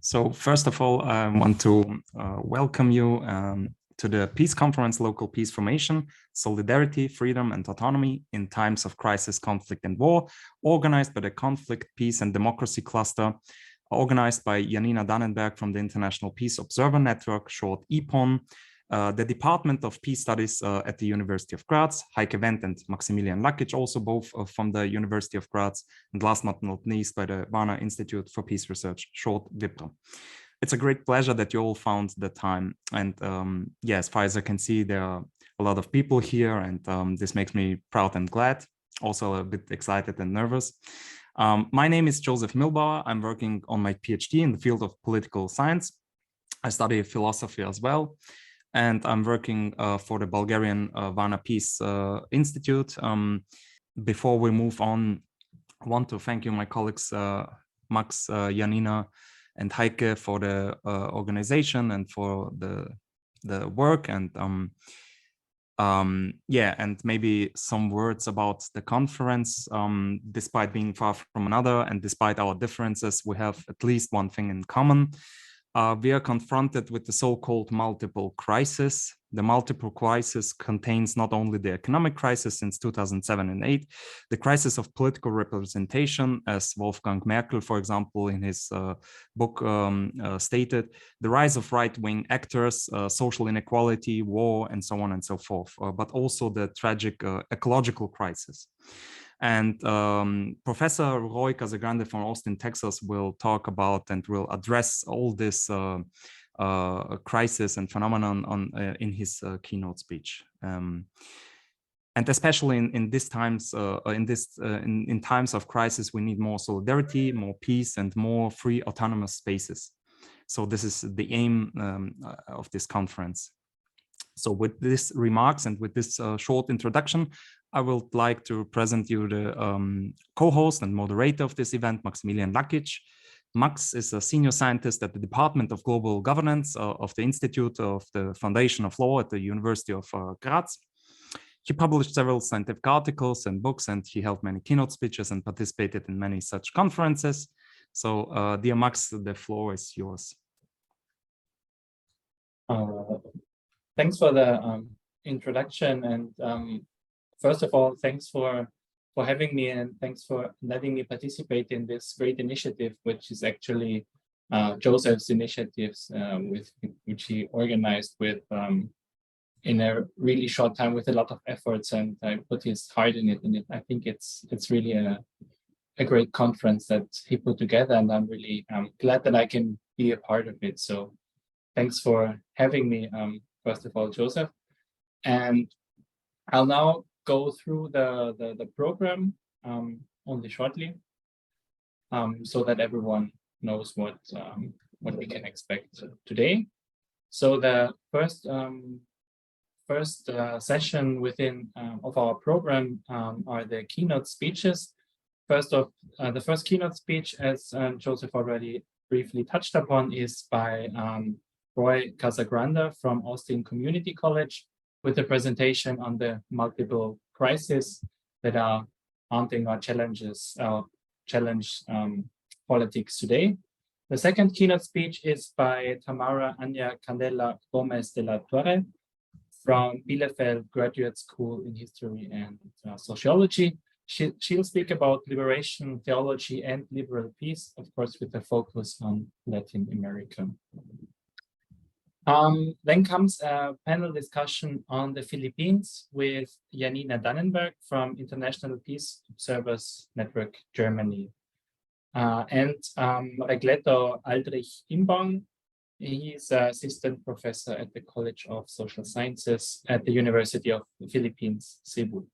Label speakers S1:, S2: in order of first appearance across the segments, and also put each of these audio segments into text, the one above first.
S1: So first of all, I want to welcome you to the Peace Conference, Local Peace Formation, Solidarity, Freedom and Autonomy in Times of Crisis, Conflict and War, organized by the Conflict, Peace and Democracy Cluster, organized by Janina Dannenberg from the International Peace Observer Network, short IPON, the Department of Peace Studies at the University of Graz, Heike Wendt and Maximilian Lakic, also both from the University of Graz, and last but not least by the Varna Institute for Peace Research, short VIPR. It's a great pleasure that you all found the time. And yeah, as far as I can see, there are a lot of people here, and this makes me proud and glad, also a bit excited and nervous. My name is Josef Mühlbauer. I'm working on my PhD in the field of political science. I study philosophy as well. And I'm working for the Bulgarian Varna Peace Institute. Before we move on, I want to thank you, my colleagues, Max, Janina, and Heike for the organization and for the work. And yeah, and maybe some words about the conference. Despite being far from another and despite our differences, we have at least one thing in common. We are confronted with the so-called multiple crisis. The multiple crisis contains not only the economic crisis since 2007 and 8, the crisis of political representation, as Wolfgang Merkel, for example, in his book stated, the rise of right-wing actors, social inequality, war, and so on and so forth, but also the tragic ecological crisis. And Professor Roy Casagrande from Austin, Texas will talk about and will address all this crisis and phenomenon in his keynote speech. And especially in these times, in times of crisis, we need more solidarity, more peace, and more free autonomous spaces. So this is the aim of this conference. So with these remarks and with this short introduction, I would like to present you the co-host and moderator of this event, Maximilian Lakic. Max is a senior scientist at the Department of Global Governance of the Institute of the Foundation of Law at the University of Graz. He published several scientific articles and books, and he held many keynote speeches and participated in many such conferences. So, dear Max, the floor is yours.
S2: Thanks for the introduction, and first of all, thanks for having me, and thanks for letting me participate in this great initiative, which is actually Josef's initiatives, which he organized with in a really short time with a lot of efforts, and I put his heart in it. And I think it's really a great conference that he put together, and I'm really glad that I can be a part of it. So thanks for having me, first of all, Josef. And I'll now go through the program only shortly, so that everyone knows what we can expect today. So the first session within of our program are the keynote speeches. The first keynote speech, as Josef already briefly touched upon, is by Roy Casagranda from Austin Community College, with a presentation on the multiple crises that are haunting our challenge politics today. The second keynote speech is by Tamara Candela Gomez de la Torre from Bielefeld Graduate School in History and Sociology. She'll speak about liberation, theology, and liberal peace, of course, with a focus on Latin America. Then comes a panel discussion on the Philippines with Janina Dannenberg from International Peace Observers Network, Germany. And Regleto Aldrich Imbong, he is an assistant professor at the College of Social Sciences at the University of the Philippines, Cebu.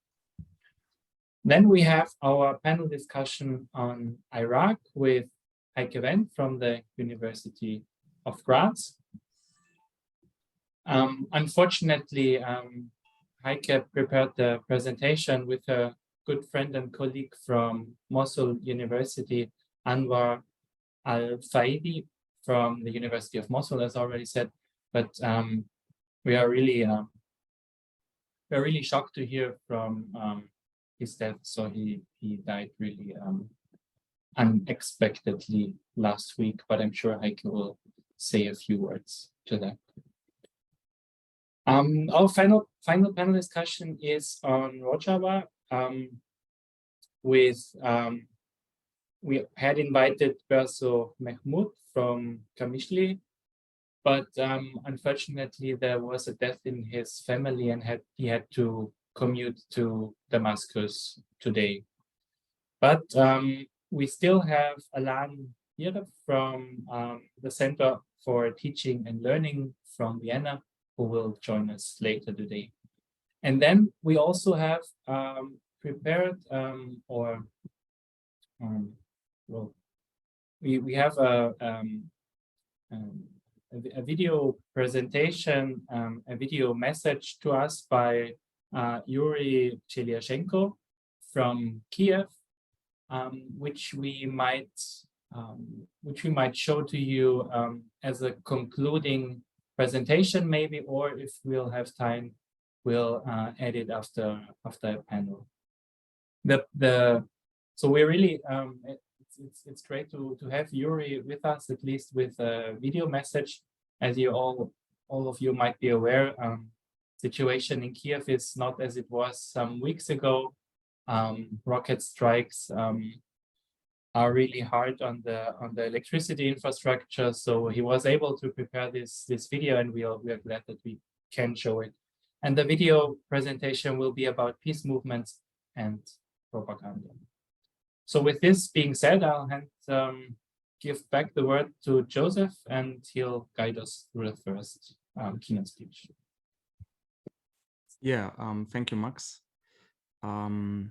S2: Then we have our panel discussion on Iraq with Heike Wendt from the University of Graz. Unfortunately, Heike prepared the presentation with her good friend and colleague from Mosul University, Anwar Al-Faidi from the University of Mosul, as already said. But we are really shocked to hear from his death. So he died really unexpectedly last week, but I'm sure Heike will say a few words to that. Our final panel discussion is on Rojava. We had invited Berso Mehmood from Kamishli, but unfortunately there was a death in his family and he had to commute to Damascus today. But we still have Alan here from the Center for Teaching and Learning from Vienna, who will join us later today. And then we also have prepared we have a video presentation, a video message to us by Yuri Chelyashenko from Kiev, which we might show to you as a concluding presentation, maybe, or if we'll have time, we'll add it after a panel. So we're really it's great to have Yuri with us, at least with a video message. As you all of you might be aware, situation in Kiev is not as it was some weeks ago. Rocket strikes are really hard on the electricity infrastructure. So he was able to prepare this video, and we are glad that we can show it. And the video presentation will be about peace movements and propaganda. So with this being said, I'll give back the word to Josef, and he'll guide us through the first keynote speech.
S1: Yeah, thank you, Max. Now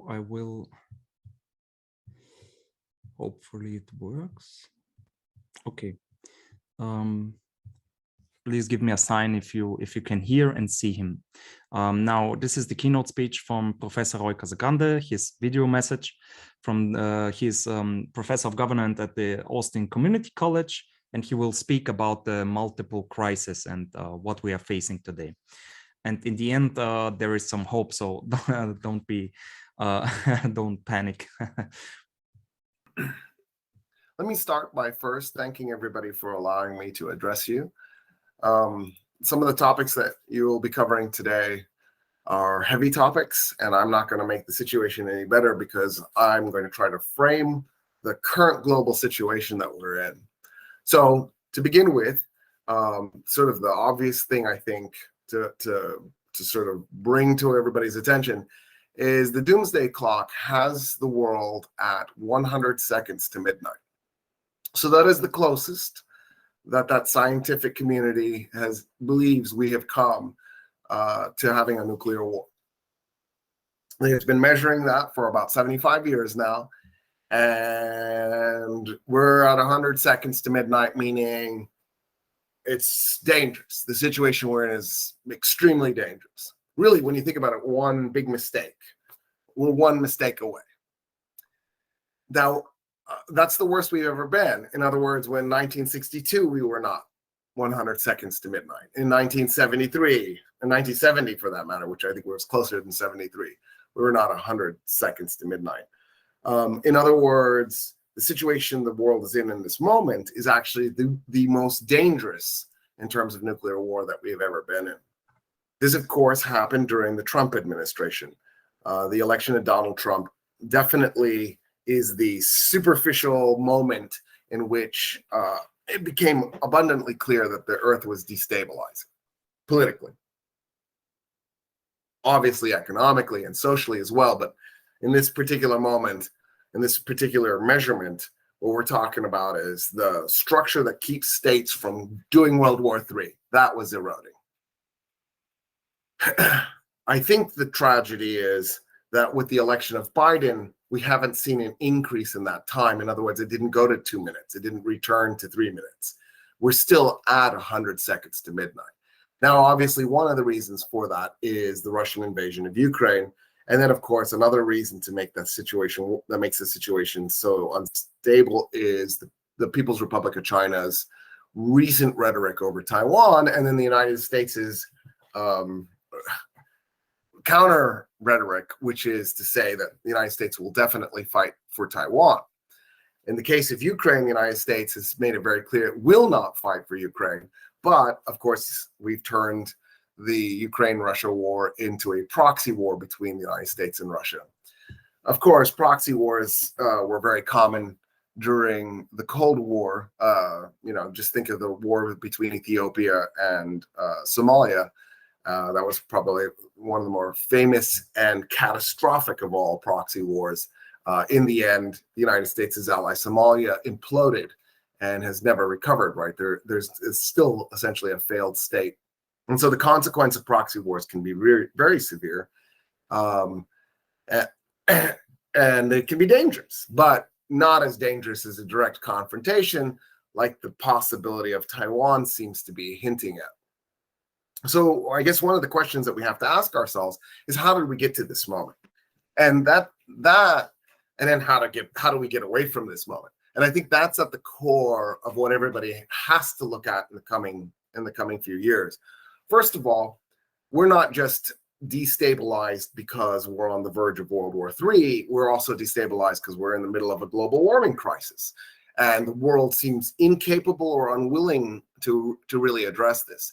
S1: I will, hopefully it works. Okay. Please give me a sign if you can hear and see him. Now, this is the keynote speech from Professor Roy Casagrande, his video message from his professor of government at the Austin Community College, and he will speak about the multiple crises and what we are facing today. And in the end, there is some hope, so don't panic.
S3: Let me start by first thanking everybody for allowing me to address you. Some of the topics that you will be covering today are heavy topics, and I'm not going to make the situation any better because I'm going to try to frame the current global situation that we're in. So to begin with, sort of the obvious thing I think to sort of bring to everybody's attention is the doomsday clock has the world at 100 seconds to midnight. So that is the closest that scientific community believes we have come to having a nuclear war. They've been measuring that for about 75 years now, and we're at 100 seconds to midnight, meaning it's dangerous. The situation we're in is extremely dangerous. Really, when you think about it, one big mistake. We're one mistake away. Now, that's the worst we've ever been. In other words, when 1962, we were not 100 seconds to midnight. In 1973, and 1970 for that matter, which I think was closer than 73, we were not 100 seconds to midnight. In other words, the situation the world is in this moment is actually the most dangerous in terms of nuclear war that we have ever been in. This, of course, happened during the Trump administration. The election of Donald Trump definitely is the superficial moment in which it became abundantly clear that the earth was destabilizing politically, obviously economically and socially as well. But in this particular moment, in this particular measurement, what we're talking about is the structure that keeps states from doing World War III. That was eroding. I think the tragedy is that with the election of Biden, we haven't seen an increase in that time. In other words, it didn't go to 2 minutes. It didn't return to 3 minutes. We're still at 100 seconds to midnight. Now, obviously, one of the reasons for that is the Russian invasion of Ukraine. And then, of course, another reason to make that situation, that makes the situation so unstable is the People's Republic of China's recent rhetoric over Taiwan, and then the United States' counter rhetoric, which is to say that the United States will definitely fight for Taiwan. In the case of Ukraine, the United States has made it very clear it will not fight for Ukraine. But of course, we've turned the Ukraine-Russia war into a proxy war between the United States and Russia. Of course, proxy wars were very common during the Cold War. Just think of the war between Ethiopia and Somalia. That was probably one of the more famous and catastrophic of all proxy wars. In the end, the United States' ally Somalia imploded and has never recovered, right? It's still essentially a failed state. And so the consequence of proxy wars can be very, very severe. And it can be dangerous, but not as dangerous as a direct confrontation, like the possibility of Taiwan seems to be hinting at. So I guess one of the questions that we have to ask ourselves is, how did we get to this moment? And then how do we get away from this moment? And I think that's at the core of what everybody has to look at in the coming few years. First of all, we're not just destabilized because we're on the verge of World War III. We're also destabilized because we're in the middle of a global warming crisis, and the world seems incapable or unwilling to really address this.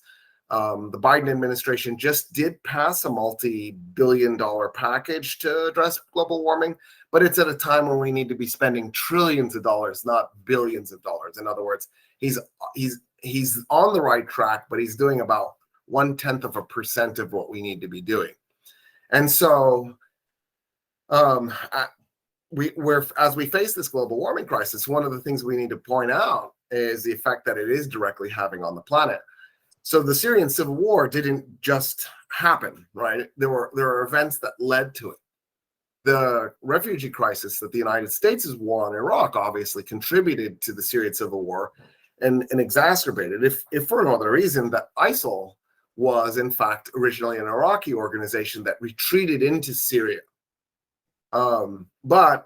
S3: The Biden administration just did pass a multi-billion-dollar package to address global warming, but it's at a time when we need to be spending trillions of dollars, not billions of dollars. In other words, he's on the right track, but he's doing about 0.1% of what we need to be doing. And so as we face this global warming crisis, one of the things we need to point out is the effect that it is directly having on the planet. So the Syrian civil war didn't just happen, right? There are events that led to it. The refugee crisis that the United States' war on Iraq obviously contributed to the Syrian civil war and exacerbated, if for no other reason, that ISIL was in fact originally an Iraqi organization that retreated into Syria. But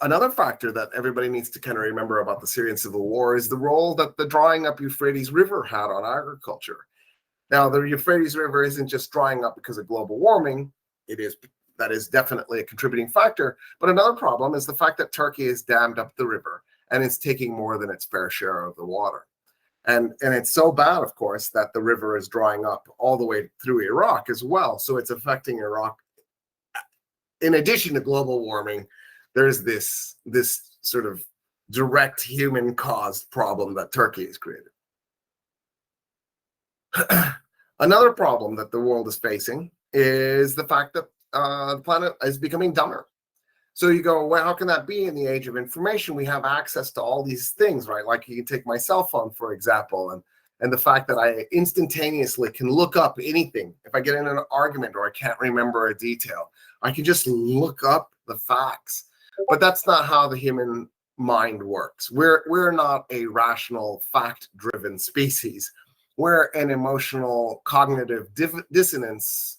S3: another factor that everybody needs to kind of remember about the Syrian civil war is the role that the drying up Euphrates River had on agriculture. Now, the Euphrates River isn't just drying up because of global warming. That is definitely a contributing factor. But another problem is the fact that Turkey has dammed up the river and is taking more than its fair share of the water. And it's so bad, of course, that the river is drying up all the way through Iraq as well. So it's affecting Iraq. In addition to global warming, there's this sort of direct human-caused problem that Turkey has created. Another problem that the world is facing is the fact that the planet is becoming dumber. So you go, well, how can that be in the age of information? We have access to all these things, right? Like you can take my cell phone, for example, and the fact that I instantaneously can look up anything. If I get in an argument or I can't remember a detail, I can just look up the facts. But that's not how the human mind works. We're not a rational, fact-driven species. We're an emotional, cognitive dissonance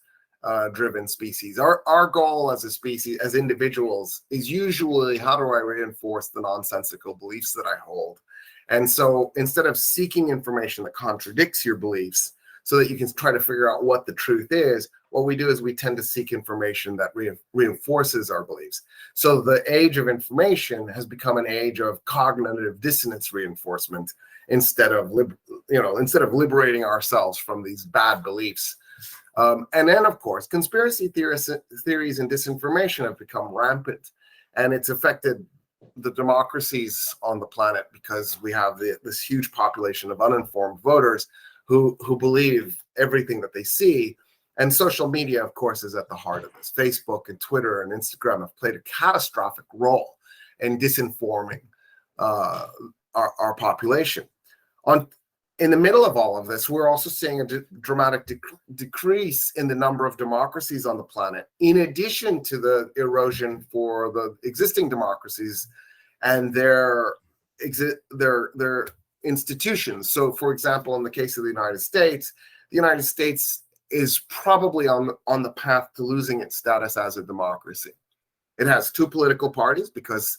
S3: driven species. Our goal as a species, as individuals, is usually, how do I reinforce the nonsensical beliefs that I hold? And so instead of seeking information that contradicts your beliefs so that you can try to figure out what the truth is, what we do is we tend to seek information that reinforces our beliefs. So the age of information has become an age of cognitive dissonance reinforcement instead of liberating ourselves from these bad beliefs. And then, of course, conspiracy theories and disinformation have become rampant, and it's affected the democracies on the planet because we have this huge population of uninformed voters who believe everything that they see. And social media, of course, is at the heart of this. Facebook and Twitter and Instagram have played a catastrophic role in disinforming our population. In the middle of all of this, we're also seeing a dramatic decrease in the number of democracies on the planet, in addition to the erosion for the existing democracies and their institutions. So, for example, in the case of the United States is probably on the path to losing its status as a democracy. It has two political parties because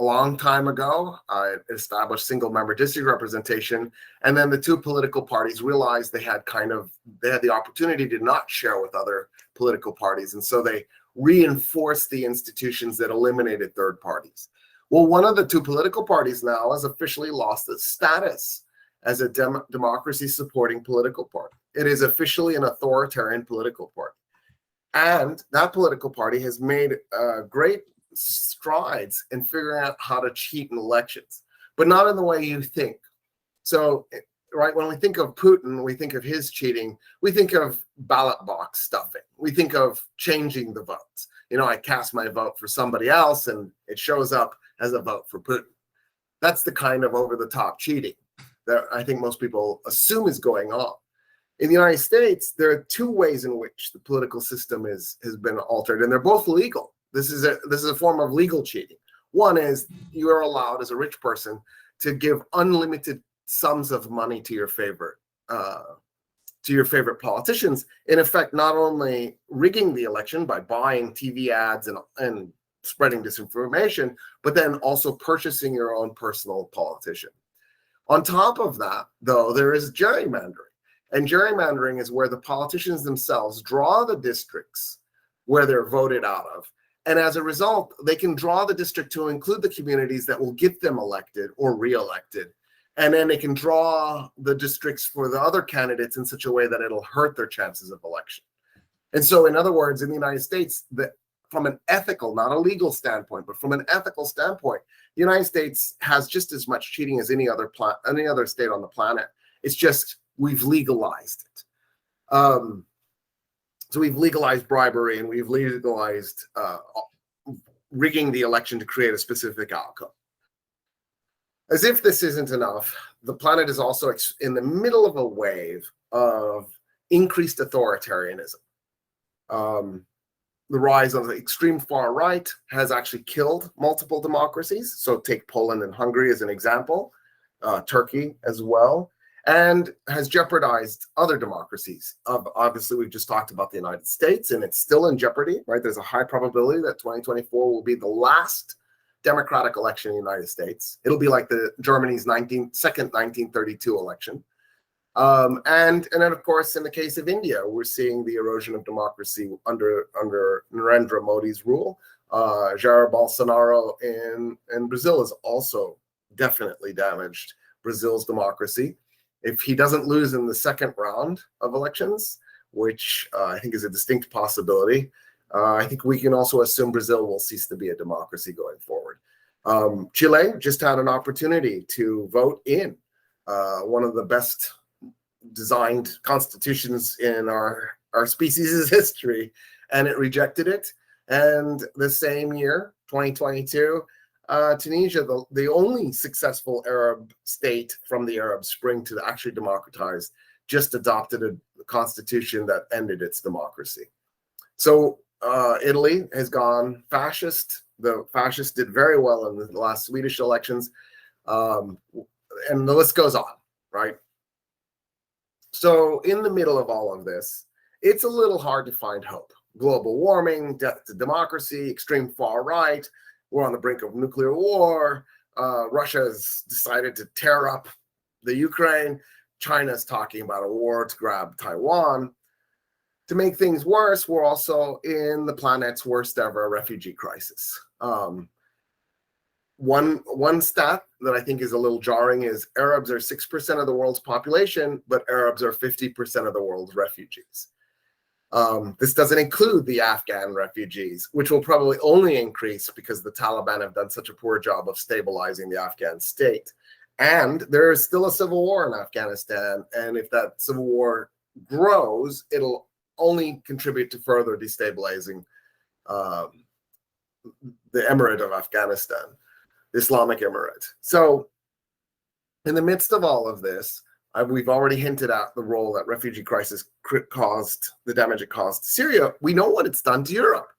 S3: a long time ago. It established single-member district representation, and then the two political parties realized they had the opportunity to not share with other political parties, and so they reinforced the institutions that eliminated third parties. Well, one of the two political parties now has officially lost its status as a democracy-supporting political party. It is officially an authoritarian political party. And that political party has made great strides in figuring out how to cheat in elections, but not in the way you think. So, right, when we think of Putin, we think of his cheating, we think of ballot box stuffing, we think of changing the votes. You know, I cast my vote for somebody else and it shows up as a vote for Putin. That's the kind of over-the-top cheating that I think most people assume is going on. In the United States, there are two ways in which the political system has been altered, and they're both legal. This is a form of legal cheating. One is you are allowed as a rich person to give unlimited sums of money to your favorite politicians, in effect, not only rigging the election by buying TV ads and spreading disinformation, but then also purchasing your own personal politician. On top of that, though, there is gerrymandering. And gerrymandering is where the politicians themselves draw the districts where they're voted out of. And as a result, they can draw the district to include the communities that will get them elected or re-elected. And then they can draw the districts for the other candidates in such a way that it'll hurt their chances of election. And so, in other words, in the United States, from an ethical, not a legal standpoint, but from an ethical standpoint, the United States has just as much cheating as any other state on the planet. It's just we've legalized it. So we've legalized bribery and we've legalized rigging the election to create a specific outcome. As if this isn't enough, the planet is also in the middle of a wave of increased authoritarianism. The rise of the extreme far right has actually killed multiple democracies. So take Poland and Hungary as an example, Turkey as well, and has jeopardized other democracies. Obviously, we've just talked about the United States, and it's still in jeopardy, right? There's a high probability that 2024 will be the last democratic election in the United States. It'll be like Germany's second 1932 election. And then, of course, in the case of India, we're seeing the erosion of democracy under Narendra Modi's rule. Jair Bolsonaro in Brazil has also definitely damaged Brazil's democracy. If he doesn't lose in the second round of elections, which I think is a distinct possibility, I think we can also assume Brazil will cease to be a democracy going forward. Chile just had an opportunity to vote in one of the best designed constitutions in our species' history, and it rejected it. And the same year, 2022, Tunisia, the only successful Arab state from the Arab Spring to actually democratize, just adopted a constitution that ended its democracy. So Italy has gone fascist. The fascists did very well in the last Swedish elections, and the list goes on, right? So in the middle of all of this, it's a little hard to find hope. Global warming, death to democracy, extreme far right. We're on the brink of nuclear war. Russia has decided to tear up the Ukraine. China's talking about a war to grab Taiwan. To make things worse, we're also in the planet's worst ever refugee crisis. One stat that I think is a little jarring is Arabs are 6% of the world's population, but Arabs are 50% of the world's refugees. This doesn't include the Afghan refugees, which will probably only increase because the Taliban have done such a poor job of stabilizing the Afghan state. And there is still a civil war in Afghanistan. And if that civil war grows, it'll only contribute to further destabilizing the Emirate of Afghanistan, the Islamic Emirate. So in the midst of all of this, we've already hinted at the role that refugee crisis caused, the damage it caused to Syria. We know what it's done to Europe.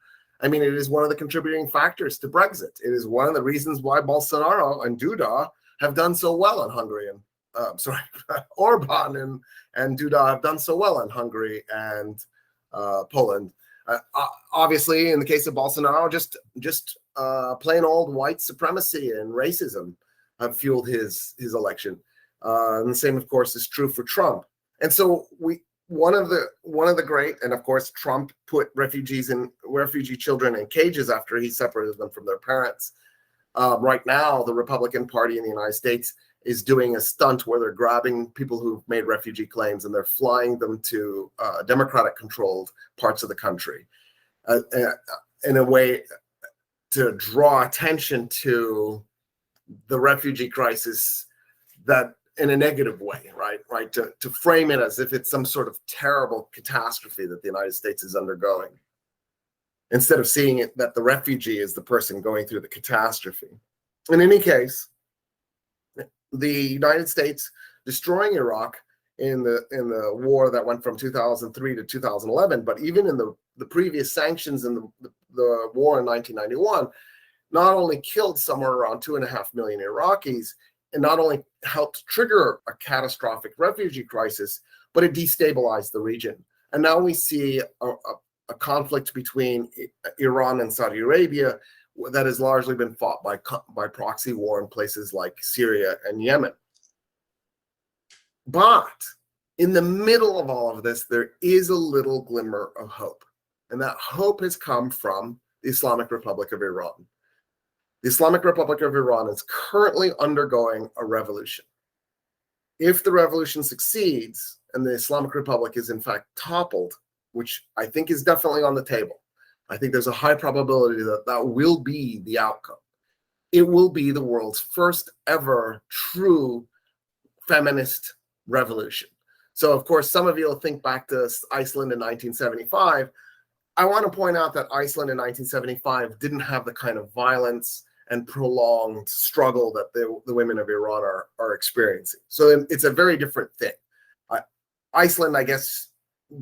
S3: I mean, it is one of the contributing factors to Brexit. It is one of the reasons why Bolsonaro and Duda have done so well in Hungary. Orban and Duda have done so well in Hungary and Poland. Obviously, in the case of Bolsonaro, just plain old white supremacy and racism have fueled his election. And the same, of course, is true for Trump. And so one of the great, and of course, Trump put refugee children in cages after he separated them from their parents. Right now, the Republican Party in the United States is doing a stunt where they're grabbing people who've made refugee claims and they're flying them to Democratic-controlled parts of the country in a way to draw attention to the refugee crisis, that in a negative way, right? To frame it as if it's some sort of terrible catastrophe that the United States is undergoing, instead of seeing it that the refugee is the person going through the catastrophe. In any case, the United States destroying Iraq in the war that went from 2003 to 2011, but even in the previous sanctions in the war in 1991, not only killed somewhere around 2.5 million Iraqis, and not only helped trigger a catastrophic refugee crisis, but it destabilized the region. And now we see a conflict between Iran and Saudi Arabia that has largely been fought by proxy war in places like Syria and Yemen. But in the middle of all of this, there is a little glimmer of hope. And that hope has come from the Islamic Republic of Iran. The Islamic Republic of Iran is currently undergoing a revolution. If the revolution succeeds and the Islamic Republic is in fact toppled, which I think is definitely on the table, I think there's a high probability that that will be the outcome. It will be the world's first ever true feminist revolution. So, of course, some of you will think back to Iceland in 1975. I want to point out that Iceland in 1975 didn't have the kind of violence and prolonged struggle that the women of Iran are experiencing. So it's a very different thing. Iceland, I guess,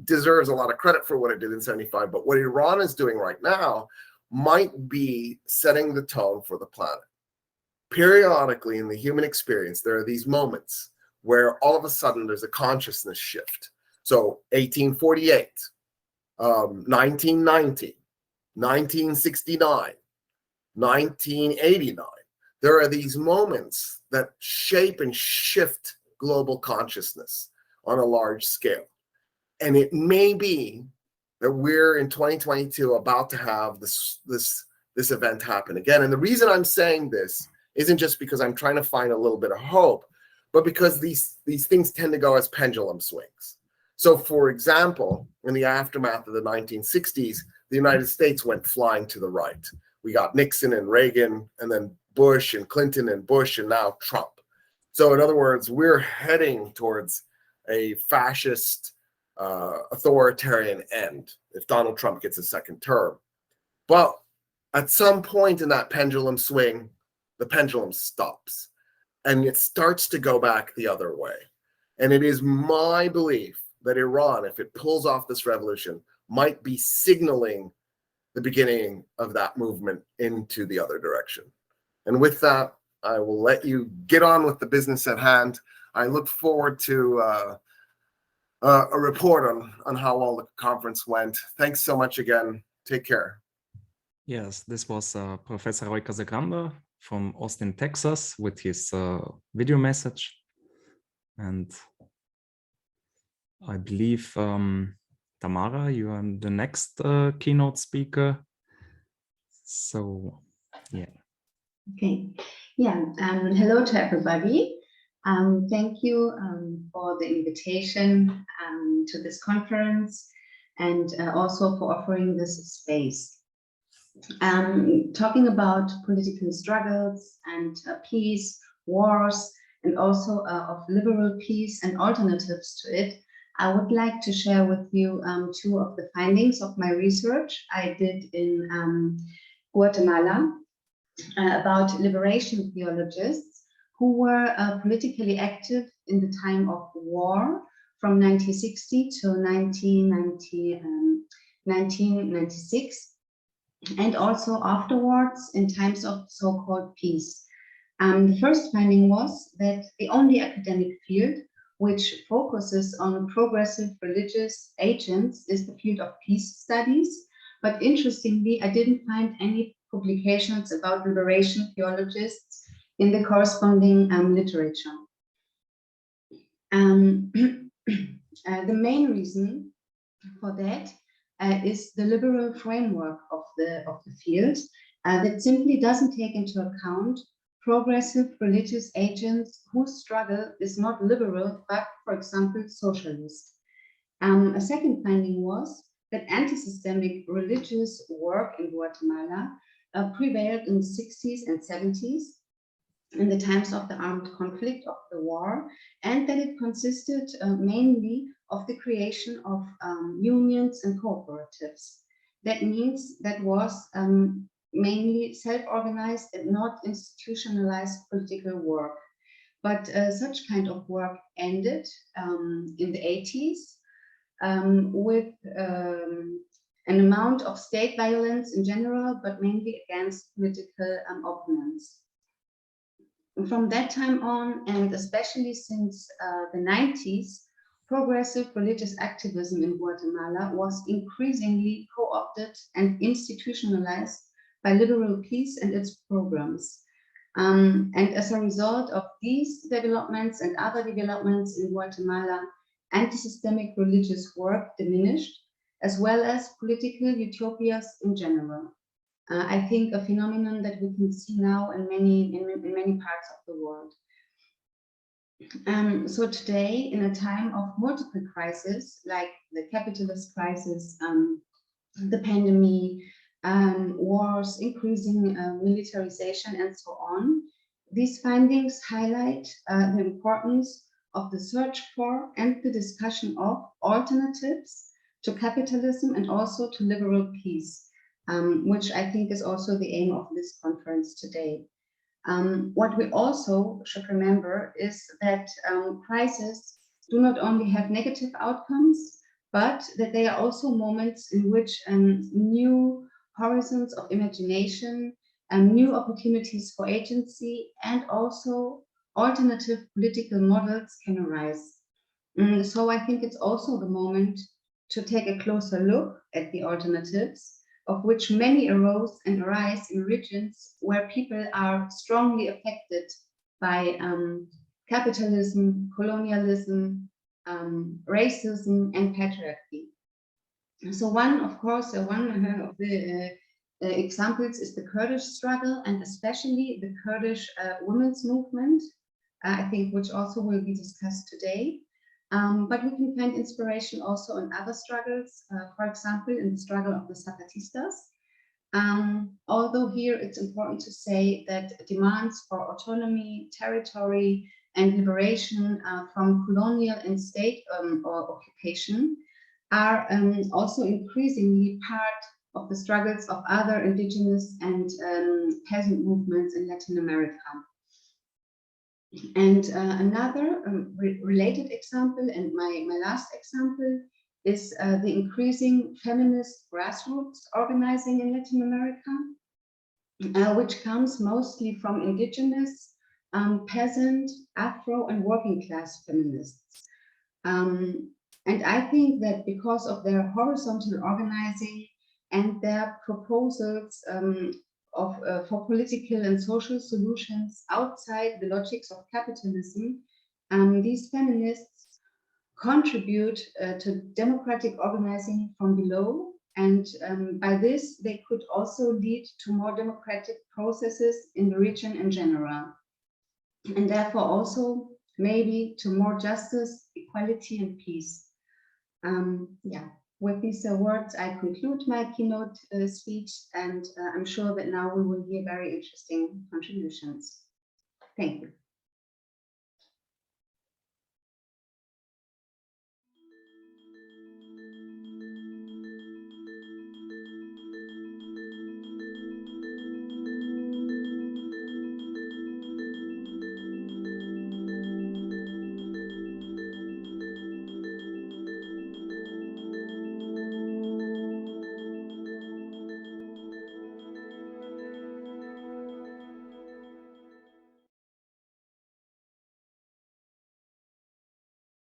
S3: deserves a lot of credit for what it did in 75, but what Iran is doing right now might be setting the tone for the planet. Periodically in the human experience, there are these moments where all of a sudden there's a consciousness shift. So 1848, 1990, 1969, 1989. There are these moments that shape and shift global consciousness on a large scale. And it may be that we're in 2022 about to have this event happen again. And the reason I'm saying this isn't just because I'm trying to find a little bit of hope, but because these things tend to go as pendulum swings. So, for example, in the aftermath of the 1960s, the United States went flying to the right. We got Nixon and Reagan, and then Bush and Clinton and Bush, and now Trump. So, in other words, we're heading towards a fascist, authoritarian end if Donald Trump gets a second term. But at some point in that pendulum swing, the pendulum stops and it starts to go back the other way. And it is my belief that Iran, if it pulls off this revolution, might be signaling the beginning of that movement into the other direction. And with that, I will let you get on with the business at hand. I look forward to a report on how well the conference went. Thanks so much again. Take care.
S1: Yes, this was Professor Roy Casagranda from Austin, Texas, with his video message. And I believe, Tamara, you are the next keynote speaker. So, yeah.
S4: Okay. Yeah. Hello to everybody. Thank you for the invitation to this conference, and also for offering this space. Talking about political struggles and peace, wars, and also of liberal peace and alternatives to it, I would like to share with you two of the findings of my research I did in Guatemala about liberation theologians who were politically active in the time of war from 1960 to 1996, and also afterwards in times of so-called peace. The first finding was that the only academic field which focuses on progressive religious agents is the field of peace studies. But interestingly, I didn't find any publications about liberation theologists in the corresponding literature. The main reason for that is the liberal framework of the field that simply doesn't take into account progressive religious agents whose struggle is not liberal, but, for example, socialist. A second finding was that anti-systemic religious work in Guatemala prevailed in the 60s and 70s, in the times of the armed conflict of the war, and that it consisted mainly of the creation of unions and cooperatives. That means that was mainly self-organized and not institutionalized political work. But such kind of work ended in the 80s with an amount of state violence in general, but mainly against political opponents. From that time on, and especially since the 90s, progressive religious activism in Guatemala was increasingly co-opted and institutionalized by liberal peace and its programs. And as a result of these developments and other developments in Guatemala, anti-systemic religious work diminished, as well as political utopias in general. I think a phenomenon that we can see now in many parts of the world. So today, in a time of multiple crises, like the capitalist crisis, the pandemic, wars, increasing militarization, and so on, these findings highlight the importance of the search for and the discussion of alternatives to capitalism and also to liberal peace. Which I think is also the aim of this conference today. What we also should remember is that crises do not only have negative outcomes, but that they are also moments in which new horizons of imagination and new opportunities for agency and also alternative political models can arise. So I think it's also the moment to take a closer look at the alternatives, of which many arose and arise in regions where people are strongly affected by capitalism, colonialism, racism, and patriarchy. So one of the examples is the Kurdish struggle, and especially the Kurdish women's movement, I think, which also will be discussed today. But we can find inspiration also in other struggles, for example, in the struggle of the Zapatistas. Although here it's important to say that demands for autonomy, territory, and liberation from colonial and state or occupation are also increasingly part of the struggles of other indigenous and peasant movements in Latin America. And another related example, and my last example, is the increasing feminist grassroots organizing in Latin America, which comes mostly from indigenous, peasant, Afro, and working class feminists. And I think that because of their horizontal organizing and their proposals for political and social solutions outside the logics of capitalism, these feminists contribute to democratic organizing from below, and by this they could also lead to more democratic processes in the region in general, and therefore also maybe to more justice, equality, and peace. With these words, I conclude my keynote speech, and I'm sure that now we will hear very interesting contributions. Thank you.